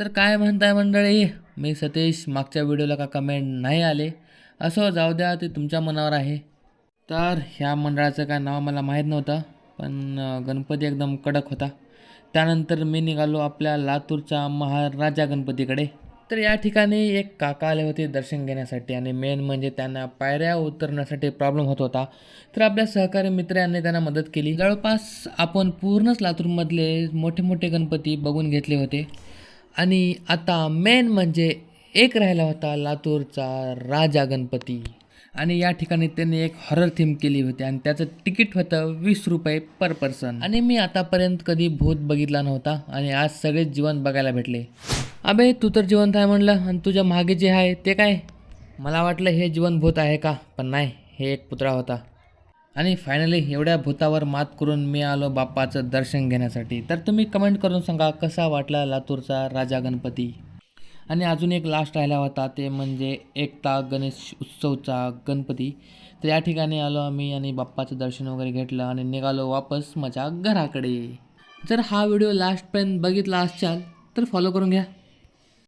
तर काय म्हणताय मंडळी, मी सतीश. मागच्या व्हिडिओला का कमेंट नाही आले, असं जाऊ द्या, ते तुमच्या मनावर आहे. तर ह्या मंडळाचं काय नाव मला माहीत नव्हतं, पण गणपती एकदम कडक होता. त्यानंतर मी निघालो आपल्या लातूरच्या महाराजा गणपतीकडे. तर या ठिकाणी एक काका आले होते दर्शन घेण्यासाठी, आणि मेन म्हणजे त्यांना पायऱ्या उतरण्यासाठी प्रॉब्लेम होत होता. तर आपल्या सहकारी मित्र यांनी त्यांना मदत केली. जवळपास आपण पूर्णच लातूरमधले मोठे मोठे गणपती बघून घेतले होते, आणि आता मेन म्हणजे एक राहिला होता लातूरचा राजा गणपती. आणि या ठिकाणी त्यांनी एक हॉरर थीम केली होती, आणि त्याचं तिकीट होतं 20 रुपये पर पर्सन. आणि मी आतापर्यंत कधी भूत बघितला नव्हता, आणि आज सगळेच जिवंत बघायला भेटले. अबे तू तर जिवंत आहे म्हणलं, आणि तुझ्या मागे जे आहे ते काय? मला वाटलं हे जिवंत भूत आहे का, पण नाही, हे एक पुतळा होता. आणि फायनली एवढ्या भूतावर मात करून मी आलो बाप्पाचं दर्शन घेण्यासाठी. तर तुम्ही कमेंट करून सांगा कसा वाटला लातूरचा राजा गणपती. आणि अजून एक लास्ट राहिला होता, ते म्हणजे एकता गणेश उत्सवचा गणपती. तर या ठिकाणी आलो आम्ही, आणि बाप्पाचं दर्शन वगैरे घेतलं, आणि निघालो वापस माझ्या घराकडे. जर हा व्हिडिओ लास्टपर्यंत बघितला असाल तर फॉलो करून घ्या.